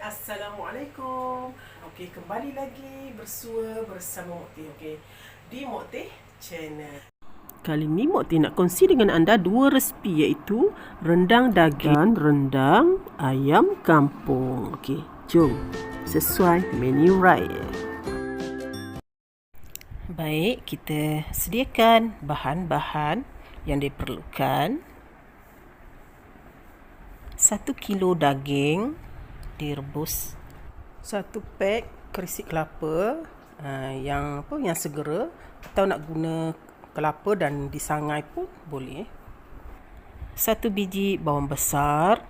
Assalamualaikum. Okey, kembali lagi bersua bersama Mok Teh, okey. Di Mok Teh Channel. Kali ni Mok Teh nak kongsi dengan anda dua resipi, iaitu rendang daging dan rendang ayam kampung. Okey, jom sesuai menu raya. Baik, kita sediakan bahan-bahan yang diperlukan. 1 kilo daging direbus, 1 pack kerisik kelapa yang segera, atau nak guna kelapa dan disangai pun boleh. 1 biji bawang besar,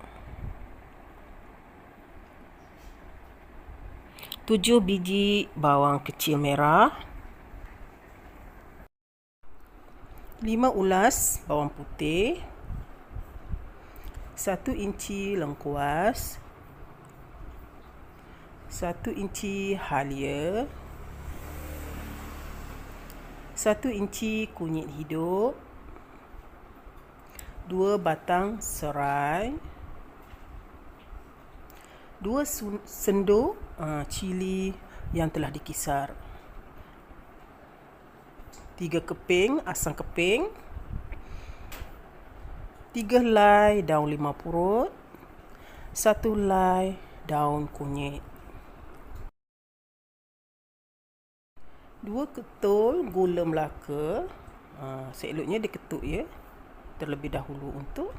7 biji bawang kecil merah, 5 ulas bawang putih, 1 inci lengkuas, 1 inci halia, 1 inci kunyit hidup, 2 batang serai, 2 sendok cili yang telah dikisar, 3 keping asam keping, 3 helai daun limau purut, 1 helai daun kunyit, 2 ketul gula Melaka. Seeloknya diketuk ya terlebih dahulu untuk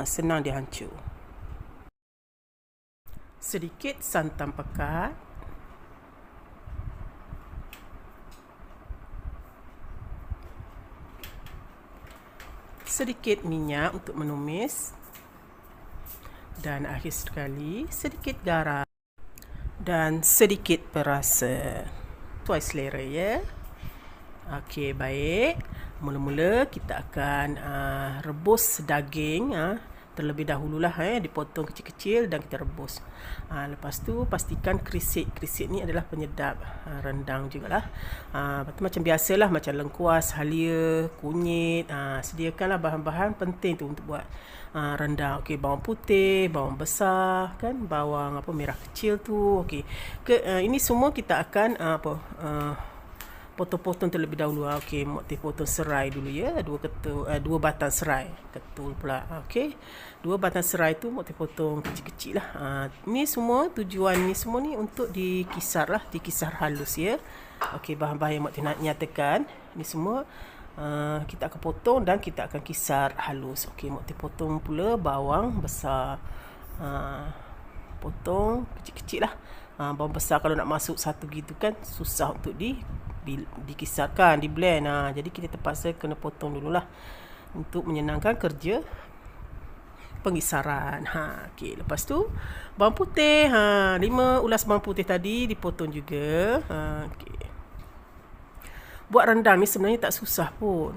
senang dihancur. Sedikit santan pekat, sedikit minyak untuk menumis, dan akhir sekali sedikit garam dan sedikit perasa. Sesuai selera ya. Okey, baik. Mula-mula kita akan rebus daging terlebih dahululah, dipotong kecil-kecil dan kita rebus. Lepas tu pastikan kerisik ni adalah penyedap rendang jugalah. Macam biasalah, macam lengkuas, halia, kunyit. Sediakanlah bahan-bahan penting tu untuk buat rendang. Okey, bawang putih, bawang besar, kan, bawang merah kecil tu. Okey. Ini semua kita akan potong-potong terlebih dahulu. Okey, Mok Teh potong serai dulu ya. 2 batang serai. Ketul pula. Okey. 2 batang serai tu Mok Teh potong kecil-kecil lah. Ni semua tujuan ni semua ni untuk dikisar lah, dikisar halus ya. Okey, bahan-bahan yang Mok Teh nak nyatakan ni semua kita akan potong dan kita akan kisar halus. Okey, Mok Teh potong pula bawang besar. Potong kecil-kecil lah. Bawang besar kalau nak masuk satu gitu kan susah untuk dikisarkan, di blend. Jadi kita terpaksa kena potong dululah untuk menyenangkan kerja pengisaran. Okey, lepas tu bawang putih, 5 ulas bawang putih tadi dipotong juga. Okey. Buat rendang ni sebenarnya tak susah pun.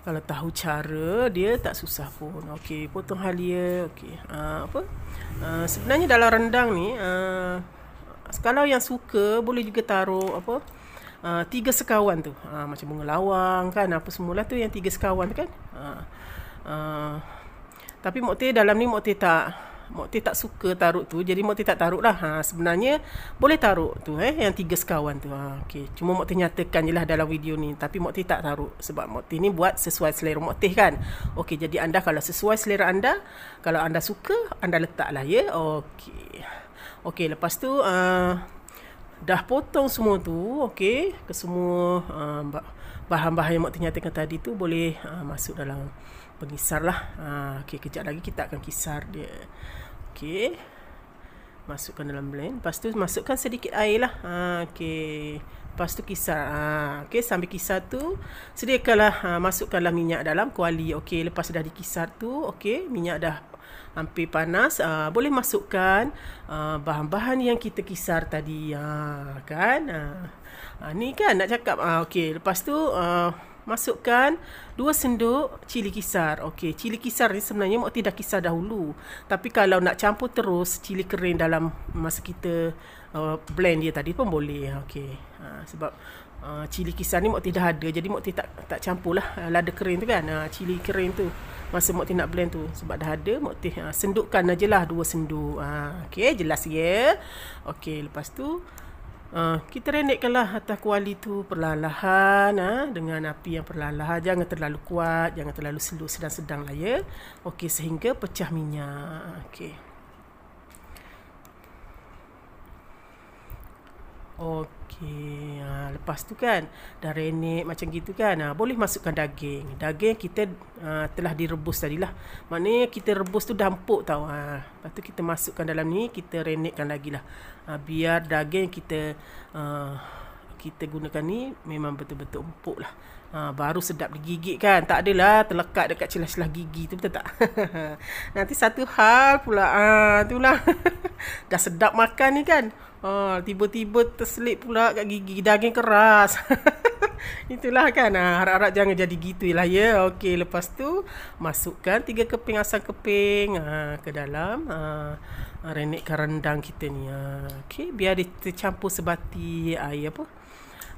Kalau tahu cara dia tak susah pun. Okey, potong halia. Okey. Sebenarnya dalam rendang ni kalau yang suka boleh juga taruh 3 sekawan tu. Macam bunga lawang kan, apa semualah tu yang 3 sekawan tu kan. Tapi Mok Teh dalam ni Mok Teh tak suka taruh tu, jadi Mok Teh tak taruh lah. Sebenarnya boleh taruh tu yang 3 sekawan tu. Okey, cuma Mok Teh nyatakan je lah dalam video ni, tapi Mok Teh tak taruh sebab Mok Teh ni buat sesuai selera Mok Teh kan. Okey, jadi anda kalau sesuai selera anda, kalau anda suka, anda letaklah ya. Okey, lepas tu dah potong semua tu. Okey, ke semua bahan-bahan yang Mok Teh nyatakan tadi tu boleh masuk dalam pengisar lah. Okey, kejap lagi kita akan kisar dia. Okey, masukkan dalam blend. Lepas tu masukkan sedikit air lah. Okey, lepas tu kisar. Okey, sambil kisar tu sediakanlah, masukkanlah minyak dalam kuali. Okey, lepas dah dikisar tu, okey, minyak dah hampir panas, boleh masukkan bahan-bahan yang kita kisar tadi, kan. Ni kan nak cakap. Okey, lepas tu masukkan 2 sendok cili kisar. Okey, cili kisar ni sebenarnya Mok Teh dah kisar dahulu. Tapi kalau nak campur terus cili kering dalam masa kita blend dia tadi pun boleh. Okey. Sebab cili kisar ni Mok Teh dah ada, jadi Mok Teh tak campur lah lada kering tu kan. Cili kering tu masa Mok Tih nak blend tu. Sebab dah ada, Mok Tih sendukkan aje lah 2 senduk. Okey, jelas ya. Okey, lepas tu kita rendekkanlah atas kuali tu perlahan-lahan dengan api yang perlahan-lahan. Jangan terlalu kuat, jangan terlalu slow, sedang-sedang lah ya. Okey, sehingga pecah minyak. Okey. Okey, lepas tu kan dah renek macam gitu kan, boleh masukkan daging. Daging kita telah direbus tadilah. Maknanya kita rebus tu dah empuk tau. Lepas tu kita masukkan dalam ni, kita renekkan lagi lah. Biar daging kita gunakan ni memang betul-betul empuk lah. Baru sedap digigit kan. Tak adalah terlekat dekat celah-celah gigi tu, betul tak? Nanti satu hal pula, itulah. Dah sedap makan ni kan. Tiba-tiba terselip pula kat gigi, daging keras. Itulah kan. Harap-harap jangan jadi gitu lah ya. Okey, lepas tu masukkan 3 keping asam keping ke dalam renekkan rendang kita ni. Okey, biar dia tercampur sebati air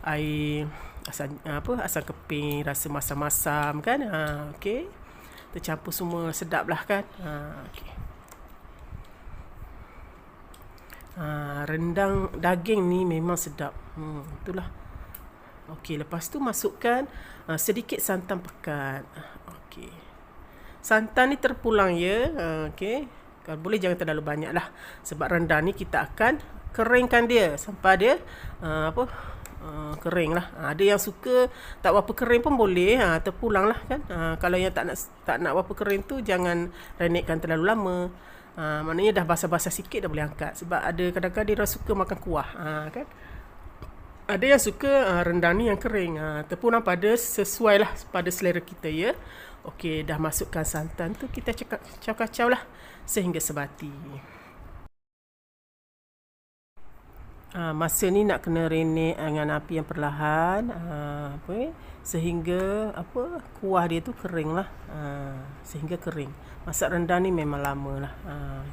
air asam keping, rasa masam-masam kan. Okey, tercampur semua, sedap lah kan. Okey. Rendang daging ni memang sedap. Itulah. Okey, lepas tu masukkan sedikit santan pekat. Okey. Santan ni terpulang ya. Okey. Kalau boleh jangan terlalu banyak lah. Sebab rendang ni kita akan keringkan dia sampai dia kering lah. Ada yang suka tak berapa kering pun boleh, terpulang lah kan. Kalau yang tak nak berapa kering tu, jangan renekkan terlalu lama. Maknanya dah basah-basah sikit dah boleh angkat. Sebab ada kadang-kadang dia suka makan kuah, kan. Ada yang suka rendang ni yang kering. Terpulang sesuai lah pada selera kita ya. Okey, dah masukkan santan tu, kita kacau-kacau lah sehingga sebati. Masa ni nak kena renek dengan api yang perlahan, sehingga kuah dia tu kering lah, sehingga kering. Masak rendang ni memang lama lah.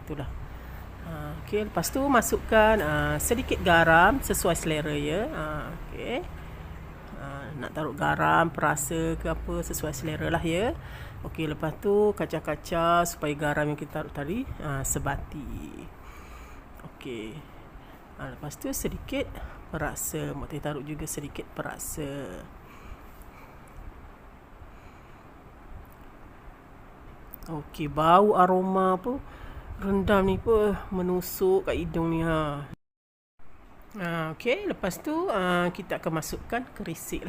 Itulah. Okey, lepas tu masukkan sedikit garam sesuai selera ya. Okey. Nak taruh garam, perasa ke apa, sesuai selera lah ya. Okey, lepas tu kacau-kacau supaya garam yang kita taruh tadi sebati. Okey. Lepas tu sedikit perasa, Mok Tih taruh juga sedikit perasa. Okey, bau aroma rendang ni menusuk kat hidung ni. Okey, lepas tu kita akan masukkan kerisik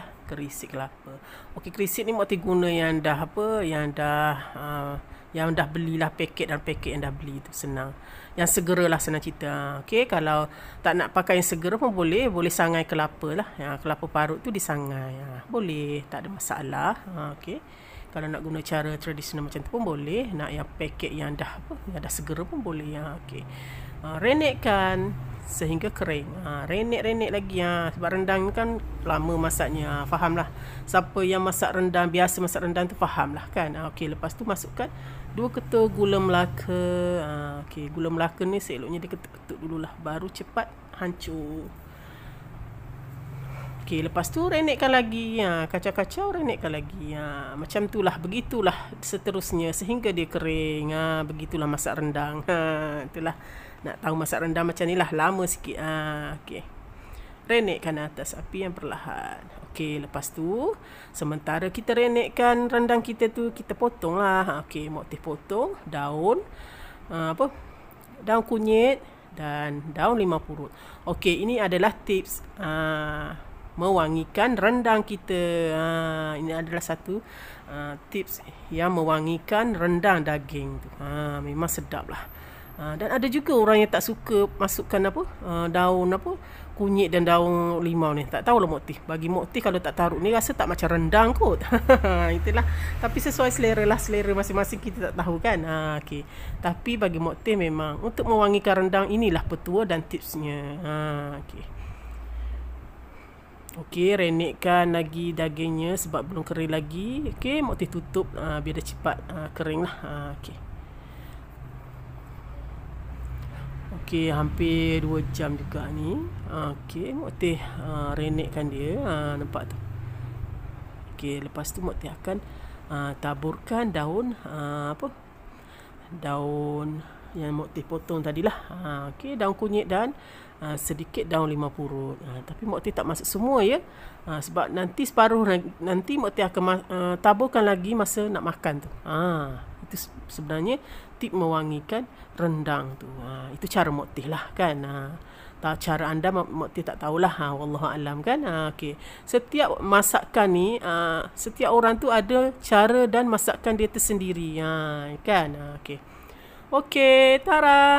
kelapa. Okey, kerisik ni Mok Tih guna yang dah yang dah belilah paket yang dah beli tu, senang. Yang segera lah, senang cerita. Okey, kalau tak nak pakai yang segera pun boleh sangai kelapa lah. Kelapa parut tu disangai. Boleh, tak ada masalah. Okey. Kalau nak guna cara tradisional macam tu pun boleh. Nak yang paket yang dah segera pun boleh. Okey. Renekkan sehingga kering. Renek lagi. Sebab rendang kan lama masaknya. Fahamlah. Siapa yang biasa masak rendang tu fahamlah kan. Okey, lepas tu masukkan 2 ketul gula Melaka. Okey, gula Melaka ni seeloknya diketuk-ketuk dululah, baru cepat hancur. Okey, lepas tu renekkan lagi. Kacau-kacau, renekkan lagi. Macam itulah, begitulah seterusnya sehingga dia kering. Begitulah masak rendang. Itulah. Nak tahu masak rendang macam ni lah, lama sikit. Okey. Renekkan atas api yang perlahan. Okey, lepas tu sementara kita renekkan rendang kita tu, kita potong lah. Okey, Mok Tih potong daun daun kunyit dan daun limau purut. Okey, ini adalah tips mewangikan rendang kita. Ini adalah satu tips yang mewangikan rendang daging tu. Memang sedap lah. Dan ada juga orang yang tak suka masukkan daun kunyit dan daun limau ni. Tak tahulah Mok Tih. Bagi Mok Tih kalau tak taruh ni rasa tak macam rendang kot. Itulah. Tapi sesuai selera lah. Selera masing-masing kita tak tahu kan. Okey. Tapi bagi Mok Tih memang untuk mewangikan rendang, inilah petua dan tipsnya. Okey. Okey, renekkan lagi dagingnya sebab belum kering lagi. Okey, Mok Tih tutup biar dia cepat kering lah. Okey. Okey, hampir 2 jam juga ni. Okey, Mok Tih renekkan dia. Nampak tu. Okey, lepas tu Mok Tih akan taburkan daun daun yang Mok Teh potong tadilah. Okey, daun kunyit dan sedikit daun limau purut. Tapi Mok Teh tak masuk semua ya. Sebab nanti separuh nanti Mok Teh akan taburkan lagi masa nak makan tu. Itu sebenarnya tip mewangikan rendang tu. Itu cara Mok Teh lah kan. Cara anda Mok Teh tak tahulah. Wallahu alam kan. Okey. Setiap masakan ni setiap orang tu ada cara dan masakan dia tersendiri. Kan. Okey. Okey, tara.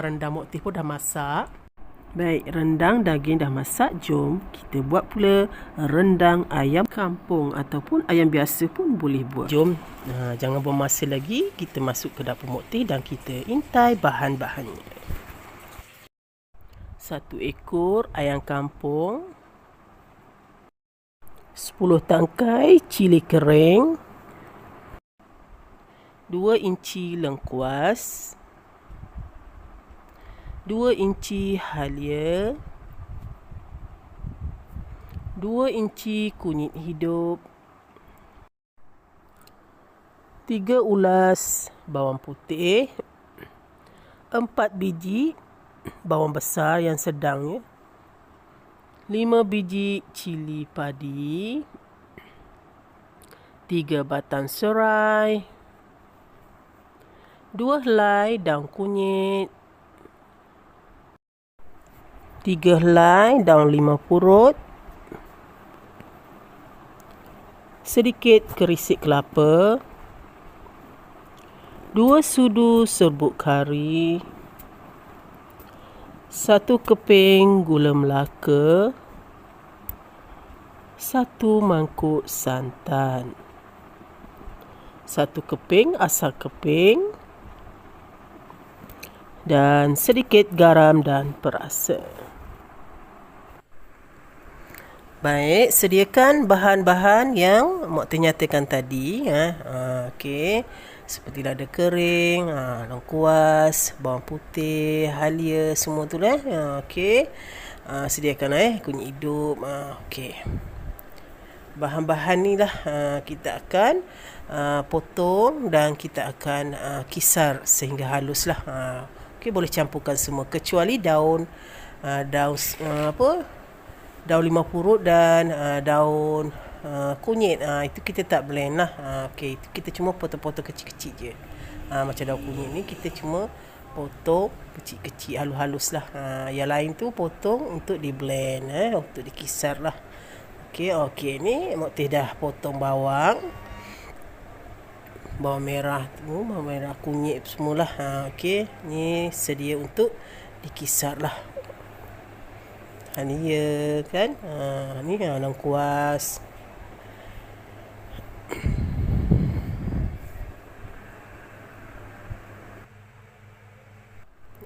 Rendang Mok Teh pun dah masak. Baik, rendang daging dah masak. Jom kita buat pula rendang ayam kampung ataupun ayam biasa pun boleh buat. Jom, jangan buang masa lagi. Kita masuk ke dapur Mok Teh dan kita intai bahan-bahannya. 1 ekor ayam kampung, 10 tangkai cili kering, 2 inci lengkuas, 2 inci halia, 2 inci kunyit hidup, 3 ulas bawang putih, 4 biji bawang besar yang sedang ya, 5 biji cili padi, 3 batang serai, 2 helai daun kunyit, 3 helai daun limau purut, sedikit kerisik kelapa, 2 sudu serbuk kari, 1 keping gula melaka, 1 mangkuk santan, 1 keping asal keping, dan sedikit garam dan perasa. Baik, sediakan bahan-bahan yang Mok Teh nyatakan tadi. Okey. Seperti lada kering, lengkuas, bawang putih, halia, semua tu lah. Okey. Sediakan kunyit hidup. Okey. Bahan-bahan ni lah kita akan potong dan kita akan kisar sehingga halus lah. Okey, boleh campurkan semua kecuali daun daun limau purut dan daun kunyit. Itu kita tak blend lah. Okey, itu kita cuma potong-potong kecil-kecil je. Macam daun kunyit ni kita cuma potong kecil-kecil, halus-halus lah. Yang lain tu potong untuk di blend, untuk dikisar lah. Okey, ni Mok Teh dah potong bawang merah tu, bawang merah kunyit semualah. Okey, ni sedia untuk dikisar lah. Ni ya kan. Ni lengkuas.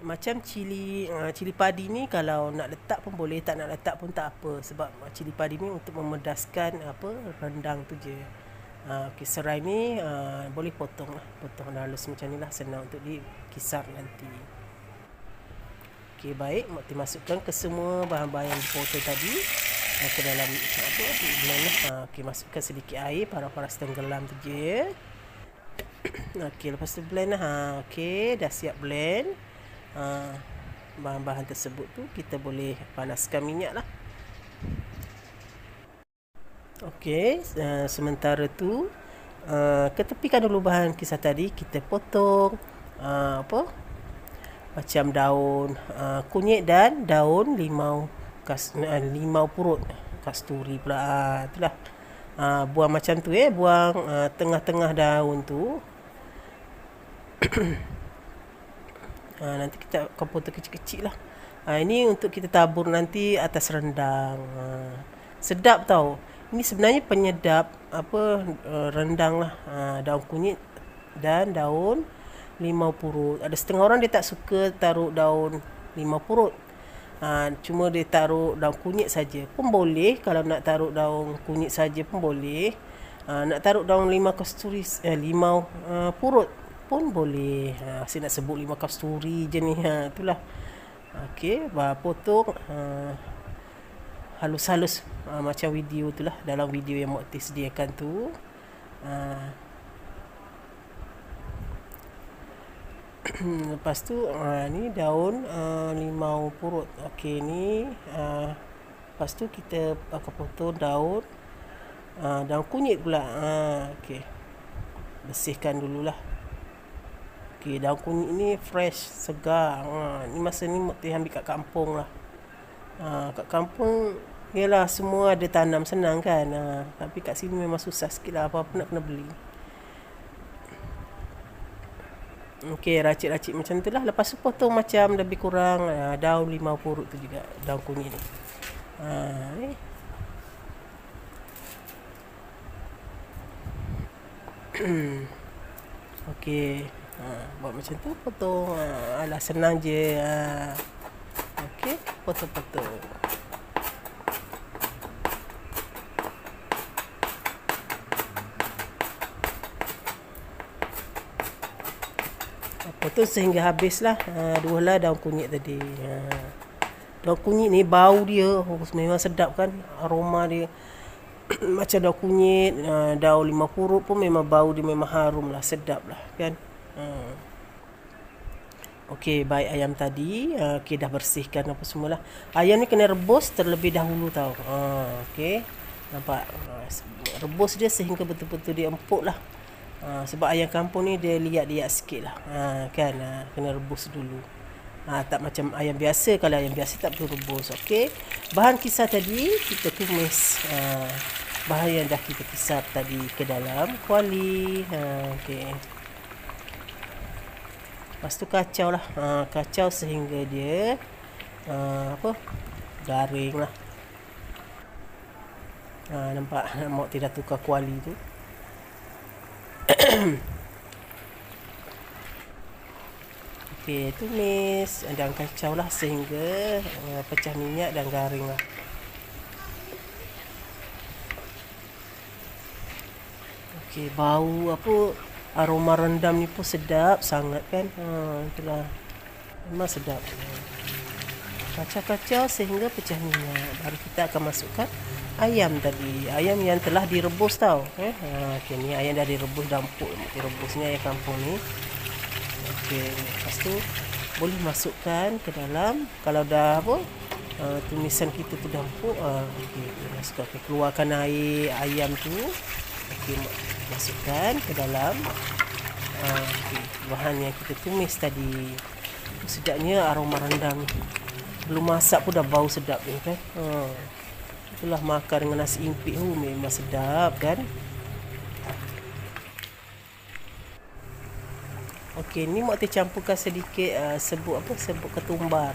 Macam cili padi ni kalau nak letak pun boleh, tak nak letak pun tak apa, sebab cili padi ni untuk memedaskan rendang tu je. Okey, serai ni boleh potong halus macam ni lah, senang untuk dikisar nanti. Okey, baik, Mok Teh masukkan ke semua bahan-bahan yang dipotong tadi ke dalam blend lah. Okey, masukkan sedikit air, paras-paras tenggelam tu je. Okey, lepas tu blend lah. Okey, dah siap blend. Bahan-bahan tersebut tu kita boleh panaskan minyak lah. Okey, sementara tu ketepikan dulu bahan kisar tadi. Kita potong macam daun kunyit dan daun limau purut, kasturi pula. Itulah. Buang macam tu buang tengah-tengah daun tu. Nanti kita akan potong kecil-kecil lah. Ini untuk kita tabur nanti atas rendang. Sedap tau. Ini sebenarnya penyedap rendang lah. Daun kunyit dan daun limau purut. Ada setengah orang dia tak suka taruh daun limau purut. Cuma dia taruh daun kunyit saja pun boleh. Kalau nak taruh daun kunyit saja pun boleh. Nak taruh daun limau purut pun boleh. Saya nak sebut limau kasturi je ni. Itulah. Okey, potong halus-halus macam video tu lah, dalam video yang Mok Teh sediakan tu. Lepas tu ni daun limau purut. Okey, ni lepas tu kita akan potong daun kunyit pula. Okey, bersihkan dululah. Okey, daun kunyit ni fresh, segar. Ni masa ni Mak Teh ambil kat kampung lah. Kat kampung yalah semua ada tanam, senang kan. Tapi kat sini memang susah sikit lah, apa-apa nak kena beli. Okey, racik-racik macam tu lah. Lepas tu potong macam lebih kurang daun limau purut tu juga, daun kunyit ni. Ni. Okey, buat macam tu, potong. Alah, senang je. Okey, potong-potong. Potong sehingga habislah. Dua daun kunyit tadi. Daun kunyit ni bau dia memang sedap kan, aroma dia macam daun kunyit, daun limau purut pun memang bau dia memang harum lah, sedap lah kan. Okey, baik ayam tadi. Okey, dah bersihkan apa semualah. Ayam ni kena rebus terlebih dahulu tau. Okey, nampak? Rebus dia sehingga betul-betul dia empuk lah. Sebab ayam kampung ni dia liat-liat sikit lah. Kan, kena rebus dulu. Tak macam ayam biasa. Kalau ayam biasa tak perlu rebus. Okey, bahan kisar tadi kita tumis. Bahan yang dah kita kisar tadi ke dalam kuali. Okey, lepas tu kacau lah. Kacau sehingga dia garing lah. Nampak Mak tidak tukar kuali tu. Okey, tumis dan kacau lah sehingga pecah minyak dan garing lah. Okey, bau aroma rendam ni pun sedap sangat kan. Itulah, memang sedap. Kacau-kacau sehingga pecah minyak. Baru kita akan masukkan ayam tadi. Ayam yang telah direbus tau. Okey, ni ayam dah direbus, dah empuk. Direbus ni ayam kampung ni. Okey, lepas tu boleh masukkan ke dalam. Kalau dah tumisan kita tu dah empuk. Okey, masukkan. Keluarkan air ayam tu. Okey, masukkan ke dalam. Okey, bahan yang kita tumis tadi. Sedapnya aroma rendang. Belum masak pun dah bau sedap ni kan. Itulah makan dengan nasi impik memang sedap kan. Okey, ni Mak Teh campurkan sedikit serbuk ketumbar.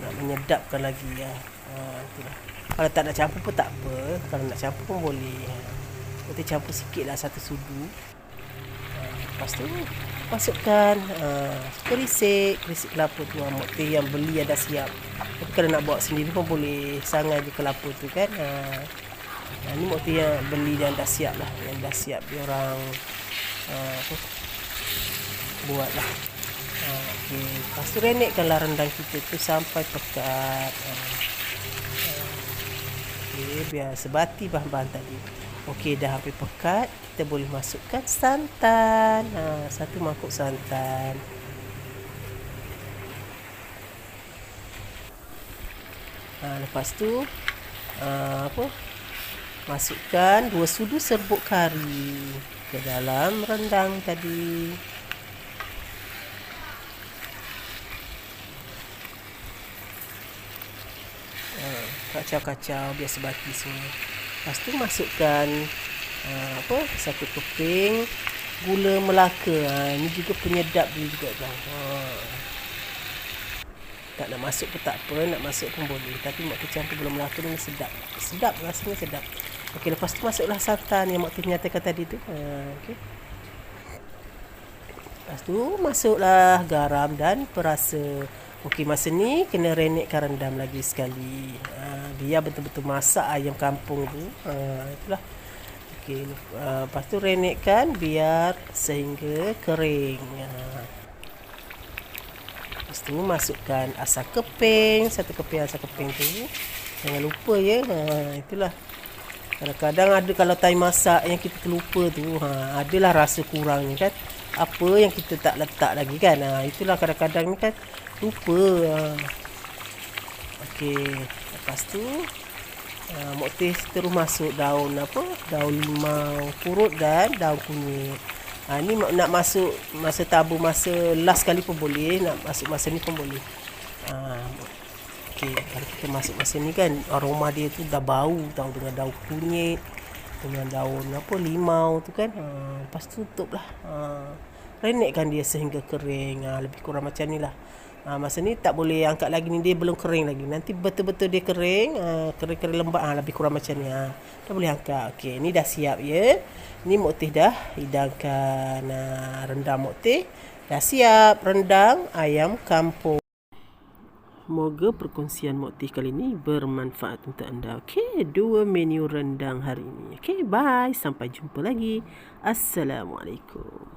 Nak menyedapkan lagi ya. Itulah. Kalau tak nak campur pun tak apa. Kalau nak campur pun boleh. Mak Teh campur sikit lah, 1 sudu. Lepas tu masukkan kerisik kelapa tu. Mak Teh yang beli dah siap. Tapi kalau nak buat sendiri pun boleh, sangai je kelapa tu kan. Ni Mak Teh yang beli dan dah siap lah. Yang dah siap dia orang buat lah. Okey, lepas tu renekkanlah rendang kita tu sampai pekat. Okey, biar sebati bahan-bahan tadi. Okey, dah hampir pekat, kita boleh masukkan santan. 1 mangkuk santan. Lepas tu masukkan 2 sudu serbuk kari ke dalam rendang tadi. Kacau-kacau biar sebati semua. Lepas tu masukkan 1 keping gula Melaka. Ini juga penyedap dia juga tau. Tak nak masuk pun tak apa, nak masuk pun boleh. Tapi Mak Teh campur gula Melaka ni sedap. Sedap, rasanya sedap. Okey, lepas tu masuklah santan yang Mak Teh nyatakan tadi tu. Okey. Lepas tu masuklah garam dan perasa. Okey, masa ni kena renekkan rendam lagi sekali. Biar betul-betul masak ayam kampung tu. Itulah. Okey, lepas tu renekkan biar sehingga kering. Lepas tu masukkan asam keping, 1 keping asam keping tu. Jangan lupa ya. Itulah. Kadang-kadang ada kalau time masak yang kita terlupa tu, adalah rasa kurangnya kan. Apa yang kita tak letak lagi kan. Itulah kadang-kadang ni kan lupa. Okey, lepas tu Mok Teh terus masuk daun apa? Daun limau purut dan daun kunyit. Ni nak masuk masa tabur, masa last kali pun boleh, nak masuk masa ni pun boleh. Okey, kalau kita masuk masa ni kan aroma dia tu dah bau tau, dengan daun kunyit, dengan daun apa limau tu kan. Lepas tu tutuplah. Renekkan dia sehingga kering. Lebih kurang macam ni lah. Masa ni tak boleh angkat lagi ni, dia belum kering lagi. Nanti betul-betul dia kering, kering-kering lembab, lebih kurang macam ni. Dah boleh angkat. Okey, ni dah siap ya. Ni Mok Teh dah hidangkan rendang Mok Teh. Dah siap rendang ayam kampung. Moga perkongsian Mok Teh kali ini bermanfaat untuk anda. Okey, 2 menu rendang hari ini. Okey, bye. Sampai jumpa lagi. Assalamualaikum.